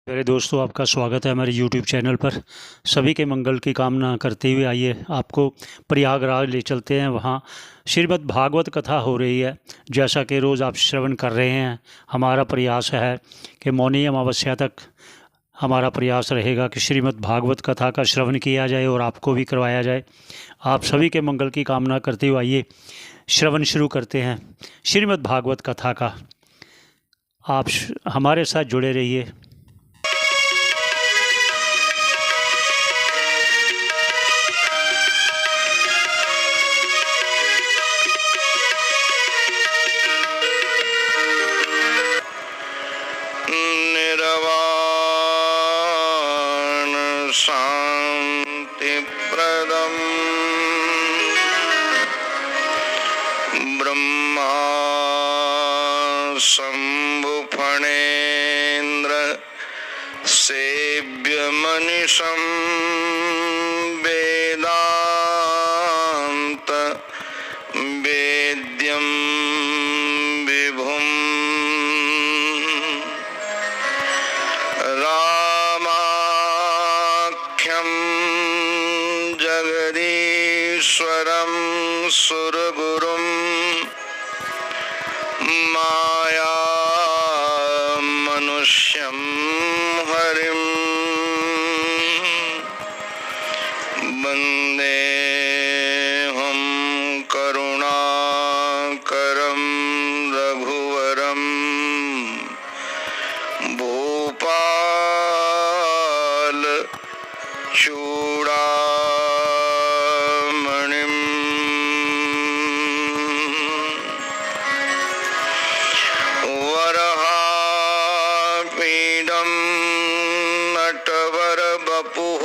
मेरे दोस्तों, आपका स्वागत है हमारे YouTube चैनल पर। सभी के मंगल की कामना करते हुए आइए आपको प्रयागराज ले चलते हैं। वहाँ श्रीमद् भागवत कथा हो रही है। जैसा कि रोज़ आप श्रवण कर रहे हैं, हमारा प्रयास है कि मौनी अमावस्या तक हमारा प्रयास रहेगा कि श्रीमद् भागवत कथा का श्रवण किया जाए और आपको भी करवाया जाए। आप सभी के मंगल की कामना करते हुए आइए श्रवण शुरू करते हैं श्रीमद् भागवत कथा का। आप हमारे साथ जुड़े रहिए। शांतिप्रदम् ब्रह्मा शंभुफणेन्द्र सेव्यमनिशं वेदांत वेद्यं विभुम् रामाख्यं जगदीश्वरं सुरगुरुं माया मनुष्यं हरिं वन्देऽहं करुणाकरं रघुवरं भूपाल चूड़ामणिम् वरहापीडं नटवरवपुः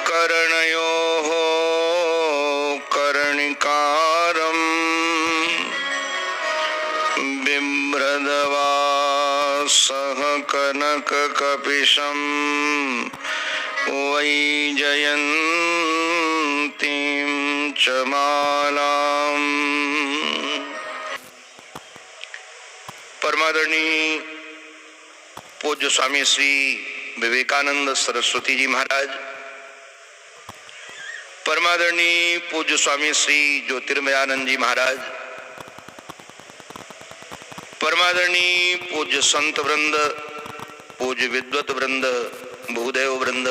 कर्णयोः कर्णिकारम् बिभ्रदवासः कनककपिशं वैजयन्तीं च मालाम्। परमादरणीय पूज्य स्वामी श्री विवेकानंद सरस्वती जी महाराज, परमादरणीय पूज्य स्वामी श्री ज्योतिर्मयानंद जी महाराज, परमादरणीय पूज्य संत वृंद, पूज्य विद्वत वृंद, भूदेव वृंद,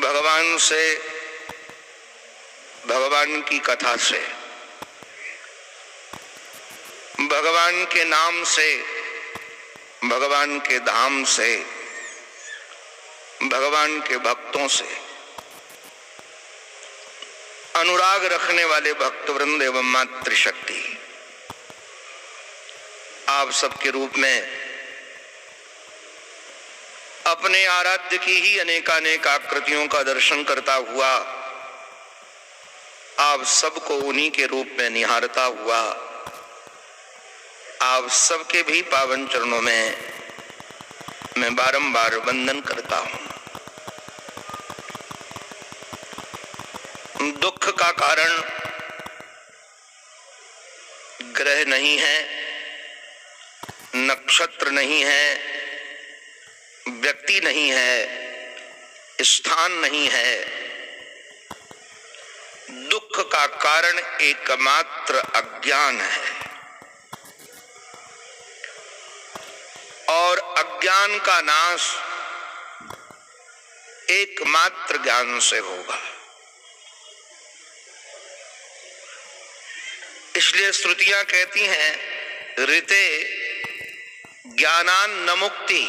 भगवान से, भगवान की कथा से, भगवान के नाम से, भगवान के धाम से, भगवान के भक्तों से अनुराग रखने वाले भक्तवृंद एवं मातृशक्ति, आप सबके रूप में अपने आराध्य की ही अनेकानेक आकृतियों का दर्शन करता हुआ, आप सबको उन्हीं के रूप में निहारता हुआ, आप सबके भी पावन चरणों में मैं बारंबार वंदन करता हूं। दुख का कारण ग्रह नहीं है, नक्षत्र नहीं है, व्यक्ति नहीं है, स्थान नहीं है। दुख का कारण एकमात्र अज्ञान है और अज्ञान का नाश एकमात्र ज्ञान से होगा। इसलिए श्रुतियां कहती हैं, ऋते ज्ञानान न मुक्ति।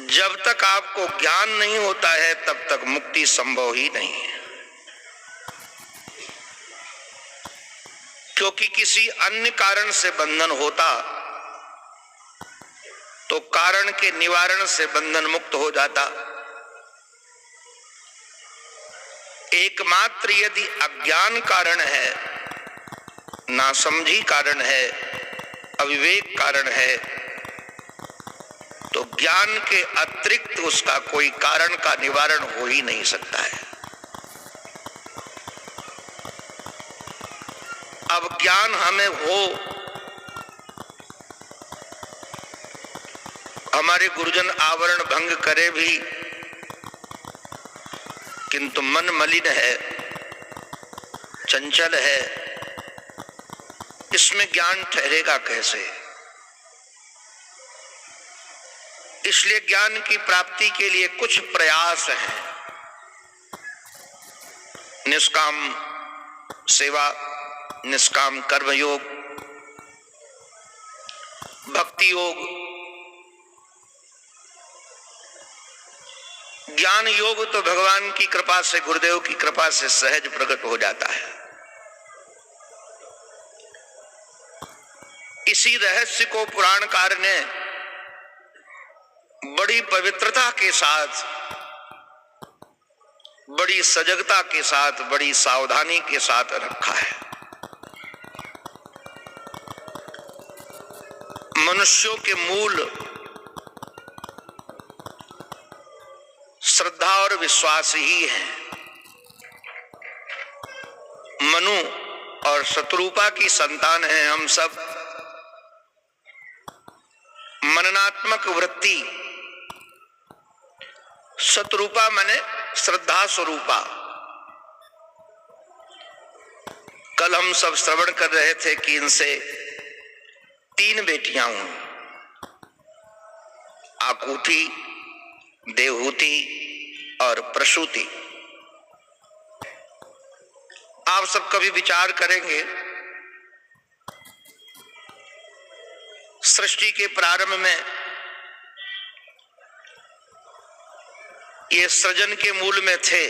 जब तक आपको ज्ञान नहीं होता है तब तक मुक्ति संभव ही नहीं है, क्योंकि किसी अन्य कारण से बंधन होता तो कारण के निवारण से बंधन मुक्त हो जाता। एकमात्र यदि अज्ञान कारण है, नासमझी कारण है, अविवेक कारण है, तो ज्ञान के अतिरिक्त उसका कोई कारण का निवारण हो ही नहीं सकता है। अब ज्ञान हमें हो, हमारे गुरुजन आवरण भंग करे भी, किंतु मन मलिन है, चंचल है, इसमें ज्ञान ठहरेगा कैसे? इसलिए ज्ञान की प्राप्ति के लिए कुछ प्रयास हैं। निष्काम सेवा, निष्काम कर्मयोग, भक्ति योग, ज्ञान योग तो भगवान की कृपा से, गुरुदेव की कृपा से सहज प्रकट हो जाता है। इसी रहस्य को पुराणकार ने बड़ी पवित्रता के साथ, बड़ी सजगता के साथ, बड़ी सावधानी के साथ रखा है। मनुष्यों के मूल श्रद्धा और विश्वास ही है। मनु और शत्रुपा की संतान हैं हम सब। मननात्मक वृत्ति, शत्रुपा माने श्रद्धा स्वरूपा। कल हम सब श्रवण कर रहे थे कि इनसे 3 बेटियां हुई, आकुति, देवहूति और प्रसूति। आप सब कभी विचार करेंगे, सृष्टि के प्रारंभ में ये सृजन के मूल में थे।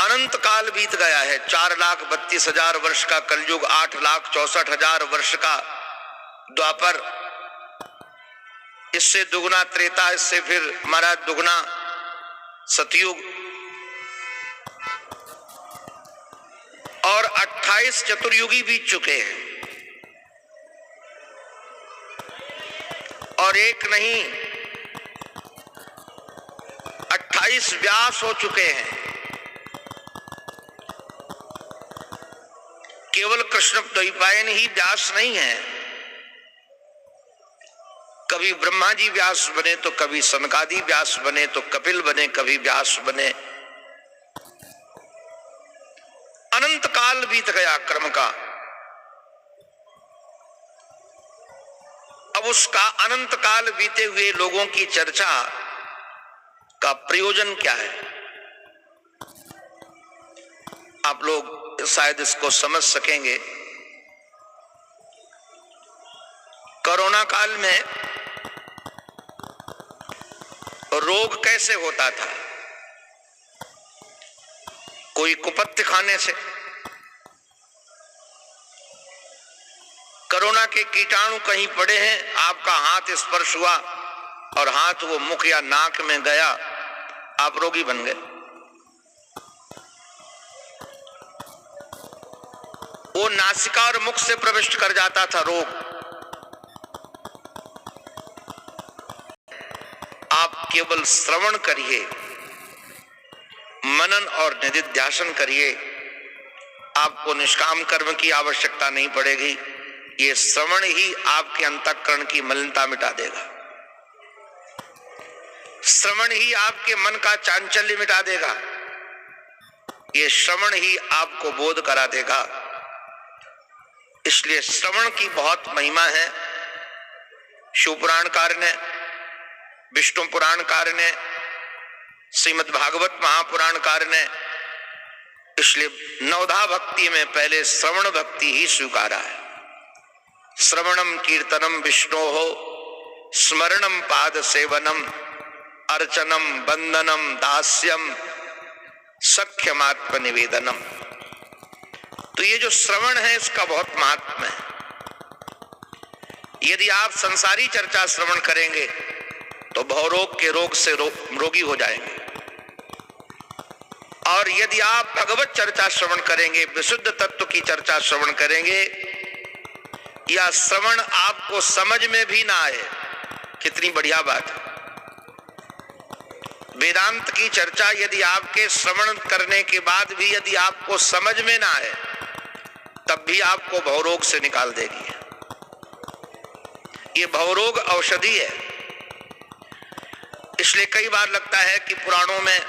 अनंत काल बीत गया है, 4,32,000 वर्ष का कलयुग, 8,64,000 वर्ष का द्वापर, इससे दुगना त्रेता, इससे फिर हमारा दुगना सतयुग, और 28 चतुर्युगी बीत चुके हैं। और एक नहीं, 28 व्यास हो चुके हैं। केवल कृष्ण द्वैपायन ही व्यास नहीं है, कभी ब्रह्मा जी व्यास बने तो कभी सनकादि व्यास बने, तो कपिल बने, कभी व्यास बने। अनंत काल बीत गया क्रम का। अब उसका अनंत काल बीते हुए लोगों की चर्चा का प्रयोजन क्या है? आप लोग शायद इसको समझ सकेंगे। कोरोना काल में रोग कैसे होता था? कोई कुपथ्य खाने से। कोरोना के कीटाणु कहीं पड़े हैं, आपका हाथ स्पर्श हुआ और हाथ वो मुख या नाक में गया, आप रोगी बन गए। वो नासिका और मुख से प्रविष्ट कर जाता था रोग। आप केवल श्रवण करिए, मनन और निधिध्यासन करिए, आपको निष्काम कर्म की आवश्यकता नहीं पड़ेगी। ये श्रवण ही आपके अंतःकरण की मलिनता मिटा देगा। श्रवण ही आपके मन का चांचल्य मिटा देगा। ये श्रवण ही आपको बोध करा देगा। इसलिए श्रवण की बहुत महिमा है। शिव पुराणकार ने, विष्णु पुराणकार ने, श्रीमद् भागवत महापुराणकार ने, इसलिए नवधा भक्ति में पहले श्रवण भक्ति ही स्वीकारा है। श्रवणम कीर्तनम विष्णो हो, स्मरणम पाद सेवनम, अर्चनम बंदनम दास्यम, सख्यमात्म निवेदनम। तो ये जो श्रवण है इसका बहुत महात्म है। यदि आप संसारी चर्चा श्रवण करेंगे तो भवरोग के रोग से रोगी हो जाएंगे, और यदि आप भगवत चर्चा श्रवण करेंगे, विशुद्ध तत्व की चर्चा श्रवण करेंगे, या श्रवण आपको समझ में भी ना आए, कितनी बढ़िया बात है। वेदांत की चर्चा यदि आपके श्रवण करने के बाद भी यदि आपको समझ में ना आए, तब भी आपको भवरोग से निकाल देगी। ये भवरोग औषधि है। इसलिए कई बार लगता है कि पुराणों में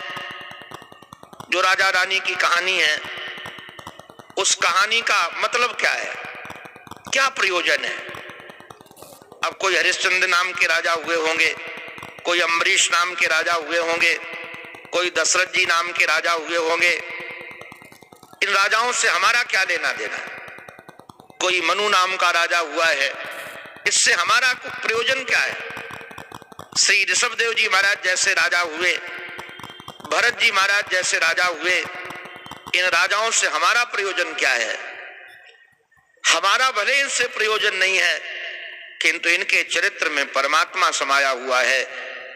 जो राजा रानी की कहानी है, उस कहानी का मतलब क्या है, क्या प्रयोजन है। अब कोई हरिश्चंद्र नाम के राजा हुए होंगे, कोई अम्बरीश नाम के राजा हुए होंगे, कोई दशरथ जी नाम के राजा हुए होंगे। इन राजाओं से हमारा क्या लेना देना। कोई मनु नाम का राजा हुआ है, इससे हमारा प्रयोजन क्या है। श्री ऋषभदेव जी महाराज जैसे राजा हुए, भरत जी महाराज जैसे राजा हुए, इन राजाओं से हमारा प्रयोजन क्या है। हमारा भले इनसे प्रयोजन नहीं है, किंतु इनके चरित्र में परमात्मा समाया हुआ है।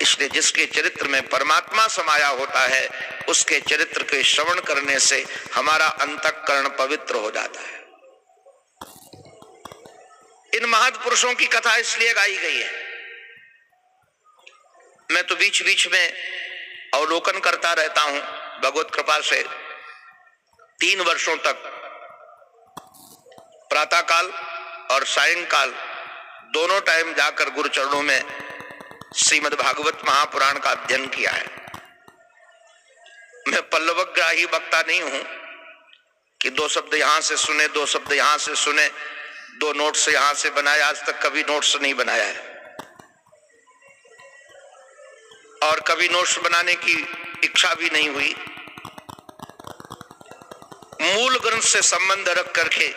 इसलिए जिसके चरित्र में परमात्मा समाया होता है, उसके चरित्र के श्रवण करने से हमारा अंतःकरण पवित्र हो जाता है। इन महापुरुषों की कथा इसलिए गाई गई है। मैं तो बीच बीच में अवलोकन करता रहता हूं, भगवत कृपा से 3 वर्षों तक प्रातःकाल और सायंकाल दोनों टाइम जाकर गुरु चरणों में श्रीमद् भागवत महापुराण का अध्ययन किया है। मैं पल्लवग्राही वक्ता नहीं हूं कि 2 शब्द यहां से सुने, 2 शब्द यहां से सुने, 2 नोट्स यहां से बनाए। आज तक कभी नोट्स नहीं बनाया है और कभी नोट्स बनाने की इच्छा भी नहीं हुई। मूल ग्रंथ से संबंध रख करके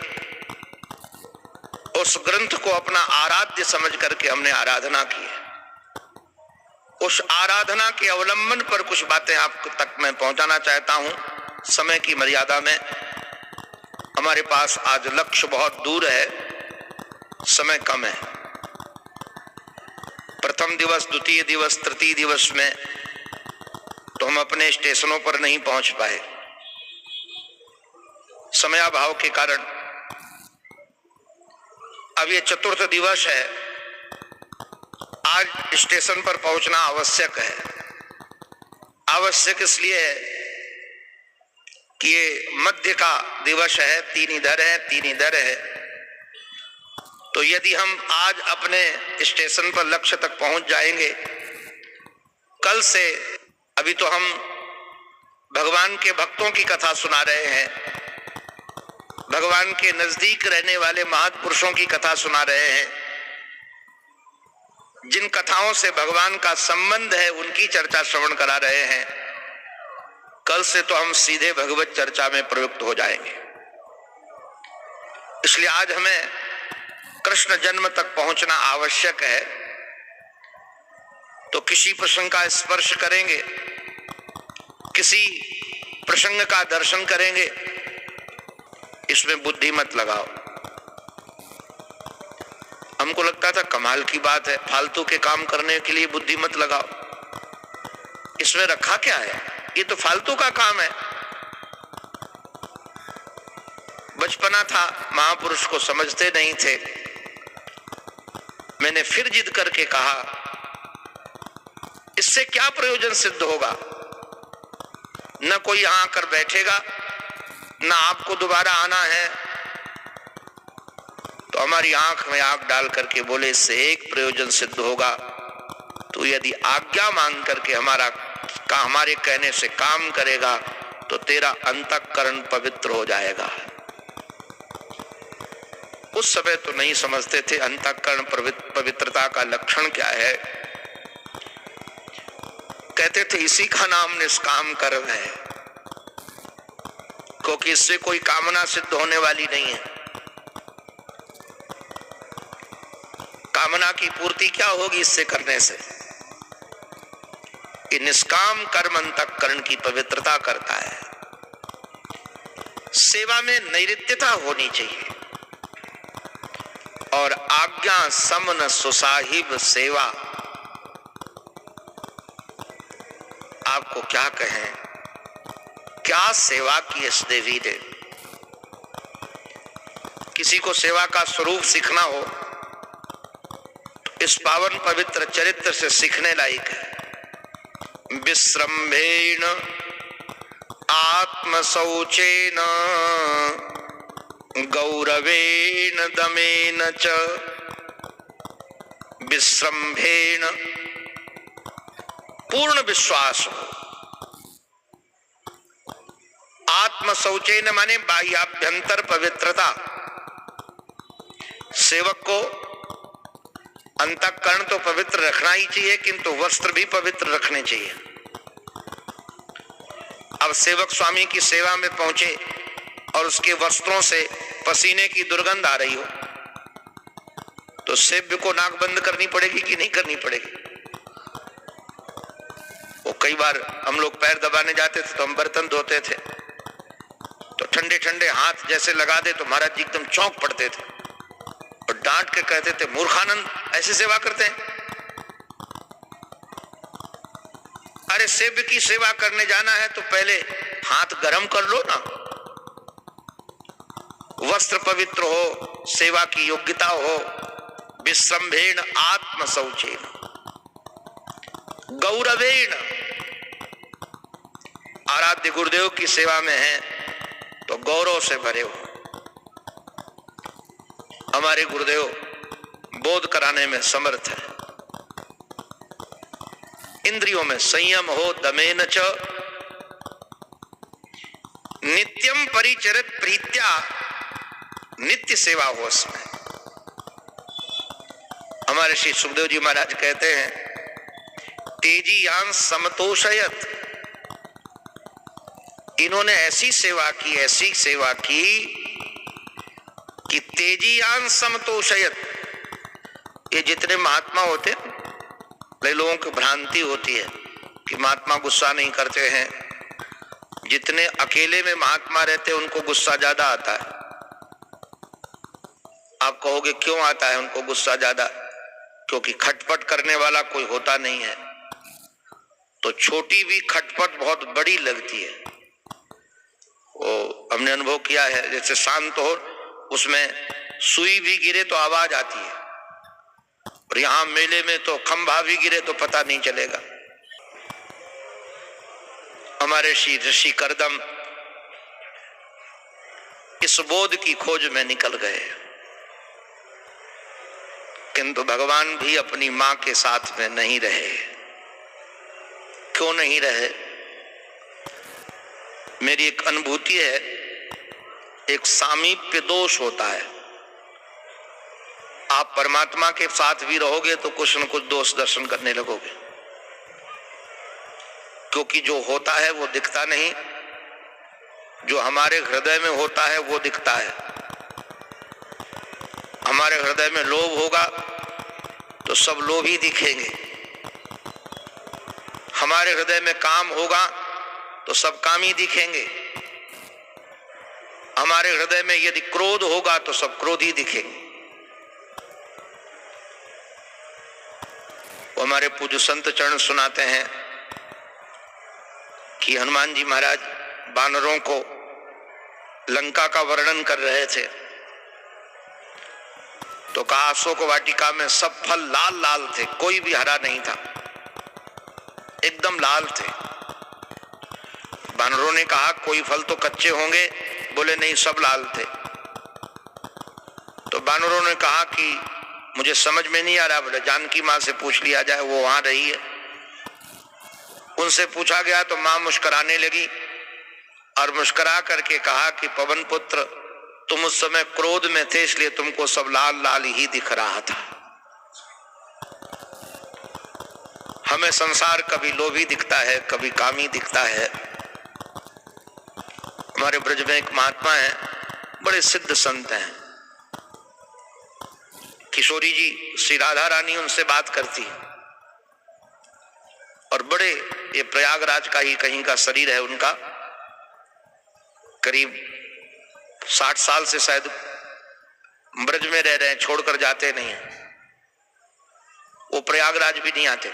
उस ग्रंथ को अपना आराध्य समझ करके हमने आराधना की है। उस आराधना के अवलंबन पर कुछ बातें आप तक मैं पहुंचाना चाहता हूं। समय की मर्यादा में हमारे पास आज लक्ष्य बहुत दूर है, समय कम है। प्रथम दिवस, द्वितीय दिवस, तृतीय दिवस में तो हम अपने स्टेशनों पर नहीं पहुंच पाए, समयाभाव के कारण। अब ये चतुर्थ दिवस है, आज स्टेशन पर पहुंचना आवश्यक है। आवश्यक इसलिए है कि ये मध्य का दिवस है, 3 इधर है 3 इधर है। तो यदि हम आज अपने स्टेशन पर लक्ष्य तक पहुंच जाएंगे, कल से, अभी तो हम भगवान के भक्तों की कथा सुना रहे हैं, भगवान के नजदीक रहने वाले महापुरुषों की कथा सुना रहे हैं, जिन कथाओं से भगवान का संबंध है उनकी चर्चा श्रवण करा रहे हैं। कल से तो हम सीधे भगवत चर्चा में प्रयुक्त हो जाएंगे। इसलिए आज हमें कृष्ण जन्म तक पहुंचना आवश्यक है। तो किसी प्रसंग का स्पर्श करेंगे, किसी प्रसंग का दर्शन करेंगे, इसमें बुद्धि मत लगाओ। हमको लगता था कमाल की बात है, फालतू के काम करने के लिए बुद्धि मत लगाओ। इसमें रखा क्या है, ये तो फालतू का काम है। बचपना था, महापुरुष को समझते नहीं थे। मैंने फिर जिद करके कहा, इससे क्या प्रयोजन सिद्ध होगा। न कोई यहां आकर बैठेगा, न आपको दोबारा आना है। तो हमारी आंख में आंख डाल करके बोले, इससे एक प्रयोजन सिद्ध होगा, तो यदि आज्ञा मांग करके हमारे कहने से काम करेगा तो तेरा अंतःकरण पवित्र हो जाएगा। उस समय तो नहीं समझते थे अंतःकरण पवित्रता का लक्षण क्या है। कहते थे इसी का नाम निष्काम कर्म है, क्योंकि इससे कोई कामना सिद्ध होने वाली नहीं है। कामना की पूर्ति क्या होगी इससे करने से। कि निष्काम कर्म अंतःकरण की पवित्रता करता है। सेवा में नैऋत्यता होनी चाहिए और आज्ञा समन सुसाहिब सेवा। आपको क्या कहें, क्या सेवा की इस देवी ने। किसी को सेवा का स्वरूप सीखना हो, इस पावन पवित्र चरित्र से सीखने लायक है। विश्रम्भेण आत्मशौचेन गौरवेण दमेन च। विश्रम्भेण पूर्ण विश्वास हो, आत्मशौचेन माने बाह्याभ्यंतर पवित्रता। सेवक को अंतःकरण तो पवित्र रखना ही चाहिए, किंतु वस्त्र भी पवित्र रखने चाहिए। अब सेवक स्वामी की सेवा में पहुंचे और उसके वस्त्रों से पसीने की दुर्गंध आ रही हो, तो सेव्य को नाक बंद करनी पड़ेगी कि नहीं करनी पड़ेगी? वो कई बार हम लोग पैर दबाने जाते थे तो हम बर्तन धोते थे, तो ठंडे ठंडे हाथ जैसे लगा दे तो महाराज जी एकदम चौंक पड़ते थे और डांट के कहते थे, मूर्खानंद ऐसे सेवा करते हैं? अरे सेव्य की सेवा करने जाना है तो पहले हाथ गर्म कर लो ना, वस्त्र पवित्र हो, सेवा की योग्यता हो। विश्रम्भेण आत्मशौचेन गौरवेण, आराध्य गुरुदेव की सेवा में है तो गौरव से भरे हो। हमारे गुरुदेव बोध कराने में समर्थ है। इंद्रियों में संयम हो, दमेन च नित्यम परिचरित प्रीत्या, नित्य सेवा हो उसमें। हमारे श्री सुखदेव जी महाराज कहते हैं, तेजी यान समतोषयत, इन्होंने ऐसी सेवा की, ऐसी सेवा की कि तेजी यान समतोषयत। ये जितने महात्मा होते हैं, कई लोगों की भ्रांति होती है कि महात्मा गुस्सा नहीं करते हैं। जितने अकेले में महात्मा रहते हैं उनको गुस्सा ज्यादा आता है। आप कहोगे क्यों आता है उनको गुस्सा ज्यादा? क्योंकि खटपट करने वाला कोई होता नहीं है, तो छोटी भी खटपट बहुत बड़ी लगती है। वो हमने अनुभव किया है, जैसे शांत हो उसमें सुई भी गिरे तो आवाज आती है, और यहां मेले में तो खंभा भी गिरे तो पता नहीं चलेगा। हमारे श्री ऋषि करदम इस बोध की खोज में निकल गए, किंतु भगवान भी अपनी मां के साथ में नहीं रहे। क्यों नहीं रहे? मेरी एक अनुभूति है, एक सामीप्य दोष होता है। आप परमात्मा के साथ भी रहोगे तो कुछ न कुछ दोष दर्शन करने लगोगे, क्योंकि जो होता है वो दिखता नहीं, जो हमारे हृदय में होता है वो दिखता है। हमारे हृदय में लोभ होगा तो सब लोभी दिखेंगे, हमारे हृदय में काम होगा तो सब कामी दिखेंगे, हमारे हृदय में यदि क्रोध होगा तो सब क्रोधी दिखेंगे। वो हमारे पूज्य संत चरण सुनाते हैं कि हनुमान जी महाराज बानरों को लंका का वर्णन कर रहे थे, तो कहा अशोक वाटिका में सब फल लाल लाल थे, कोई भी हरा नहीं था, एकदम लाल थे। बानरों ने कहा कोई फल तो कच्चे होंगे, बोले नहीं सब लाल थे। तो बानरों ने कहा कि मुझे समझ में नहीं आ रहा, बोले जानकी माँ से पूछ लिया जाए, वो वहां रही है। उनसे पूछा गया तो मां मुस्कुराने लगी और मुस्कुरा करके कहा कि पवन पुत्र तुम उस समय क्रोध में थे, इसलिए तुमको सब लाल लाल ही दिख रहा था। हमें संसार कभी लोभी दिखता है, कभी कामी दिखता है। हमारे ब्रज में एक महात्मा है, बड़े सिद्ध संत हैं, किशोरी जी श्री राधा रानी उनसे बात करती है, और बड़े, ये प्रयागराज का ही कहीं का शरीर है उनका, करीब 60 साल से शायद ब्रज में रह रहे हैं, छोड़कर जाते नहीं हैं। वो प्रयागराज भी नहीं आते।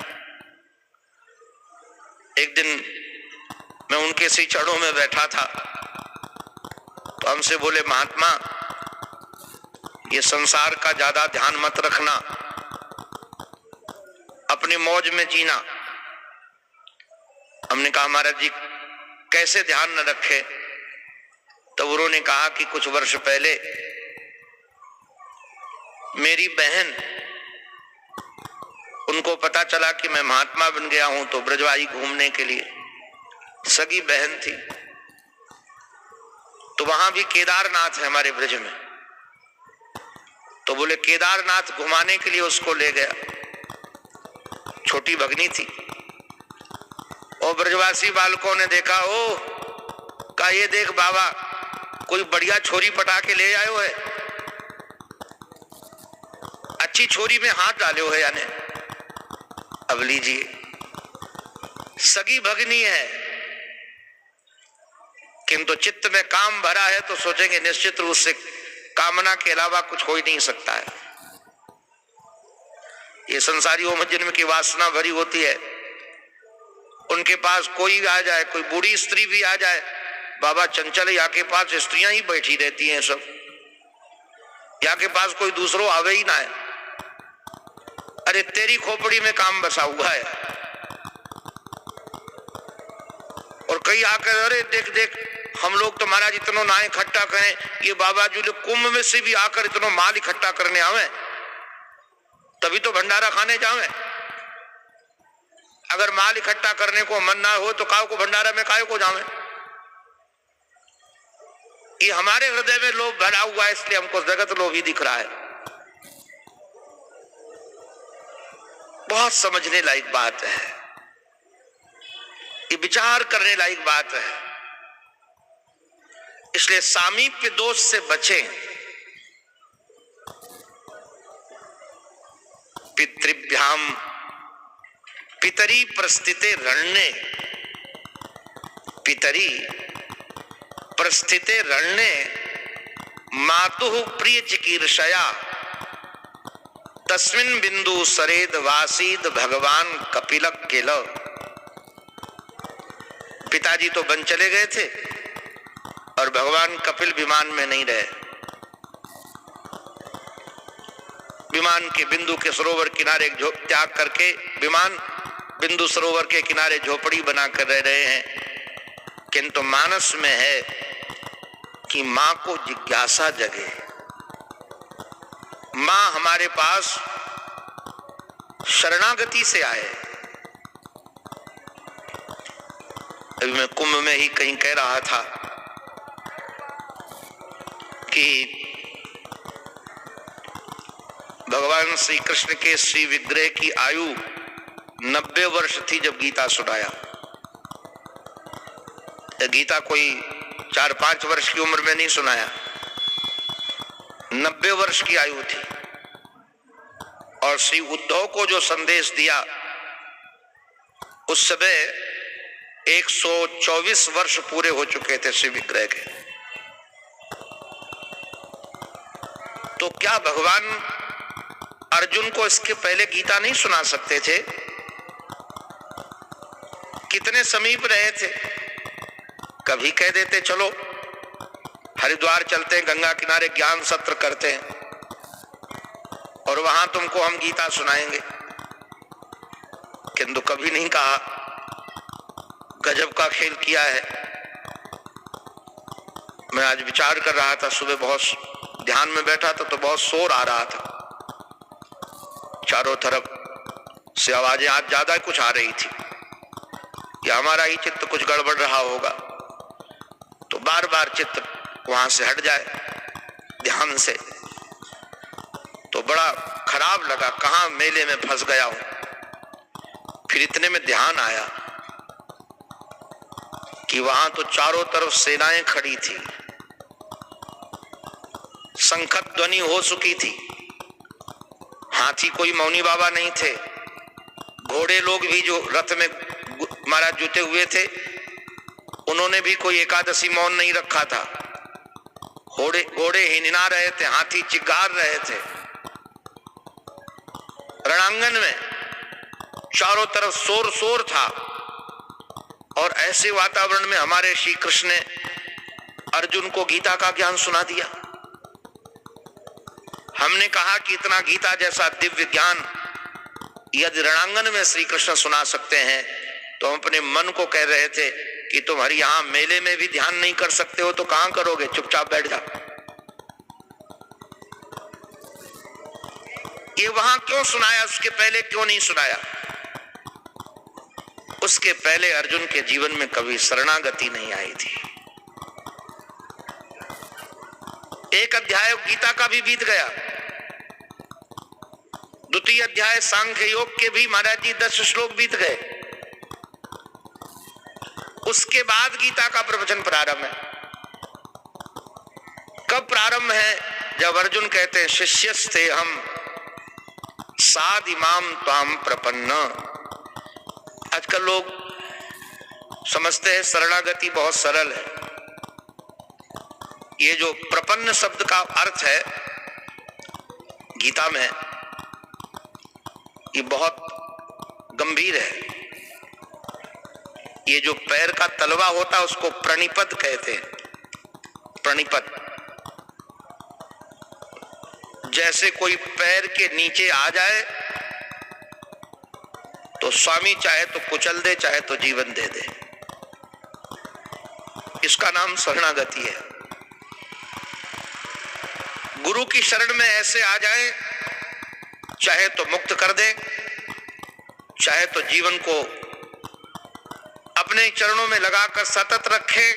एक दिन मैं उनके श्री चरणों में बैठा था तो हमसे बोले महात्मा ये संसार का ज्यादा ध्यान मत रखना, अपनी मौज में जीना, हमने कहा महाराज जी कैसे ध्यान न रखे? तो उन्होंने कहा कि कुछ वर्ष पहले मेरी बहन, उनको पता चला कि मैं महात्मा बन गया हूं, तो ब्रजवाई घूमने के लिए, सगी बहन थी, तो वहां भी केदारनाथ है हमारे ब्रज में, तो बोले केदारनाथ घुमाने के लिए उसको ले गया। छोटी भगनी थी और ब्रजवासी बालकों ने देखा, ओ का ये देख बाबा कोई बढ़िया छोरी पटा के ले आयो है, अच्छी छोरी में हाथ डालो है यानी। अब लीजिए, सगी भगनी है किंतु चित्त में काम भरा है, तो सोचेंगे निश्चित रूप से कामना के अलावा कुछ हो ही नहीं सकता है। ये संसारी ओम जन्म की वासना भरी होती है, उनके पास कोई आ जाए, कोई बूढ़ी स्त्री भी आ जाए, बाबा चंचल यहाँ के पास स्त्रियां ही बैठी रहती हैं सब, यहाँ के पास कोई दूसरो आवे ही ना है। अरे तेरी खोपड़ी में काम बसा हुआ है। और कई आकर, अरे देख देख हम लोग तो महाराज इतना ना इकट्ठा करें, ये बाबा जी कुंभ में से भी आकर इतना माल इकट्ठा करने आवे, तभी तो भंडारा खाने जावे। अगर माल इकट्ठा करने को मन ना हो तो काहे को भंडारा में काहे को जावे? ये हमारे हृदय में लोभ भरा हुआ है, इसलिए हमको जगत लोभी दिख रहा है। बहुत समझने लायक बात है, ये विचार करने लायक बात है। इसलिए सामीप्य दोष से बचें। पितृभ्याम पितरी प्रस्थिते रण्ये, पितरी प्रस्थिते रण्ये मातुः प्रिय चिकीर्षया तस्मिन् बिंदु सरेद वासीद भगवान कपिल किल। पिताजी तो बन चले गए थे और भगवान कपिल विमान में नहीं रहे। विमान के बिंदु के सरोवर किनारे त्याग करके विमान बिंदु सरोवर के किनारे झोपड़ी बनाकर रह रहे हैं। किंतु मानस में है कि मां को जिज्ञासा जगे। मां हमारे पास शरणागति से आए। अभी मैं कुंभ में ही कहीं कह रहा था कि भगवान श्री कृष्ण के श्री विग्रह की आयु 90 वर्ष थी जब गीता सुनाया। गीता कोई 4-5 वर्ष की उम्र में नहीं सुनाया, 90 वर्ष की आयु थी। और श्री उद्धव को जो संदेश दिया उस समय 124 वर्ष पूरे हो चुके थे श्री विग्रह के। तो क्या भगवान अर्जुन को इसके पहले गीता नहीं सुना सकते थे? कितने समीप रहे थे, कभी कह देते चलो हरिद्वार चलते हैं, गंगा किनारे ज्ञान सत्र करते हैं और वहां तुमको हम गीता सुनाएंगे। किंतु कभी नहीं कहा। गजब का खेल किया है। मैं आज विचार कर रहा था, सुबह बहुत ध्यान में बैठा था तो बहुत शोर आ रहा था, चारों तरफ से आवाजें आज ज्यादा कुछ आ रही थी। या हमारा ही चित्त कुछ गड़बड़ रहा होगा, तो बार बार चित्त वहां से हट जाए ध्यान से, तो बड़ा खराब लगा, कहां मेले में फंस गया हूं। फिर इतने में ध्यान आया कि वहां तो चारों तरफ सेनाएं खड़ी थी, शंखत ध्वनि हो चुकी थी, हाथी कोई मौनी बाबा नहीं थे, घोड़े लोग भी जो रथ में महाराज जुटे हुए थे उन्होंने भी कोई एकादशी मौन नहीं रखा था। घोड़े हिनना रहे थे, हाथी चिल्ला रहे थे। रणांगन में चारों तरफ शोर शोर था और ऐसे वातावरण में हमारे श्री कृष्ण ने अर्जुन को गीता का ज्ञान सुना दिया। हमने कहा कि इतना गीता जैसा दिव्य ज्ञान यदि रणांगन में श्री कृष्ण सुना सकते हैं तुम अपने मन को कह रहे थे कि तुम्हारी यहां मेले में भी ध्यान नहीं कर सकते हो तो कहां करोगे, चुपचाप बैठ जा। ये वहां क्यों सुनाया, उसके पहले क्यों नहीं सुनाया? उसके पहले अर्जुन के जीवन में कभी शरणागति नहीं आई थी। एक अध्याय गीता का भी बीत गया, द्वितीय अध्याय सांख्य योग के भी महाराज जी 10 श्लोक बीत गए। उसके बाद गीता का प्रवचन प्रारंभ है। कब प्रारंभ है? जब अर्जुन कहते हैं शिष्यस्ते हम साध इमाम त्वाम प्रपन्न। आजकल लोग समझते हैं शरणागति बहुत सरल है। ये जो प्रपन्न शब्द का अर्थ है गीता में, ये बहुत गंभीर है। ये जो पैर का तलवा होता है उसको प्रणिपत कहते हैं। प्रणिपत, जैसे कोई पैर के नीचे आ जाए तो स्वामी चाहे तो कुचल दे, चाहे तो जीवन दे दे। इसका नाम शरणागति है। गुरु की शरण में ऐसे आ जाए, चाहे तो मुक्त कर दे, चाहे तो जीवन को अपने चरणों में लगाकर सतत रखे,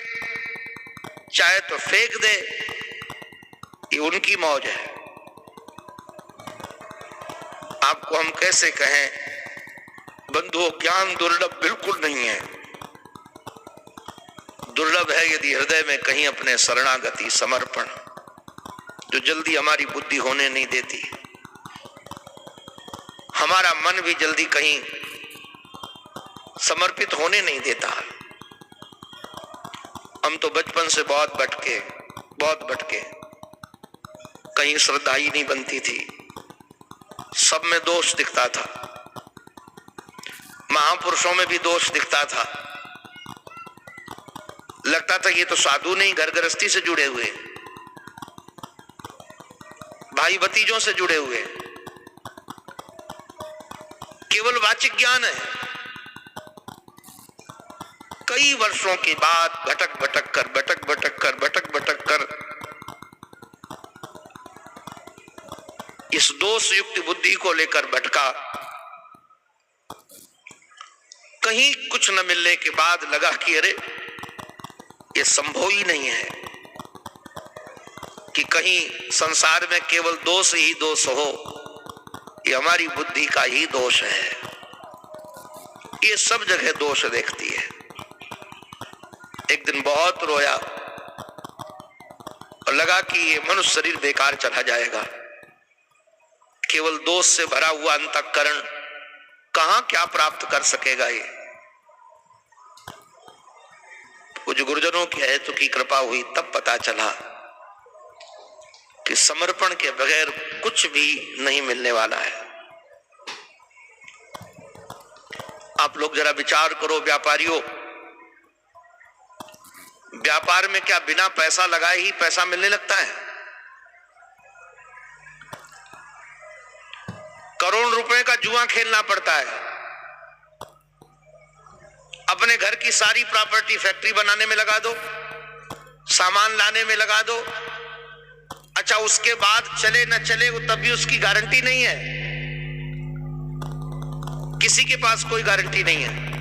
चाहे तो फेंक दे। ये उनकी मौज है। आपको हम कैसे कहें बंधुओं, ज्ञान दुर्लभ बिल्कुल नहीं है। दुर्लभ है यदि हृदय में कहीं अपने शरणागति, समर्पण, जो जल्दी हमारी बुद्धि होने नहीं देती, हमारा मन भी जल्दी कहीं समर्पित होने नहीं देता। हम तो बचपन से बहुत भटके, कहीं श्रद्धा ही नहीं बनती थी, सब में दोष दिखता था, महापुरुषों में भी दोष दिखता था। लगता था ये तो साधु नहीं, घर गृहस्थी से जुड़े हुए, भाई भतीजों से जुड़े हुए, केवल वाचिक ज्ञान है। कई वर्षों के बाद भटक भटक कर इस दोष युक्त बुद्धि को लेकर भटका। कहीं कुछ न मिलने के बाद लगा कि अरे ये संभव ही नहीं है कि कहीं संसार में केवल दोष ही दोष हो। ये हमारी बुद्धि का ही दोष है। ये सब जगह दोष देखती है। एक दिन बहुत रोया और लगा कि ये मनुष्य शरीर बेकार चला जाएगा। केवल दोष से भरा हुआ अंतःकरण कहां क्या प्राप्त कर सकेगा। ये कुछ गुरुजनों की हेतु की कृपा हुई, तब पता चला कि समर्पण के बगैर कुछ भी नहीं मिलने वाला है। आप लोग जरा विचार करो, व्यापारियों, व्यापार में क्या बिना पैसा लगाए ही पैसा मिलने लगता है? करोड़ रुपए का जुआ खेलना पड़ता है। अपने घर की सारी प्रॉपर्टी फैक्ट्री बनाने में लगा दो, सामान लाने में लगा दो। अच्छा, उसके बाद चले न चले वो तब भी उसकी गारंटी नहीं है। किसी के पास कोई गारंटी नहीं है।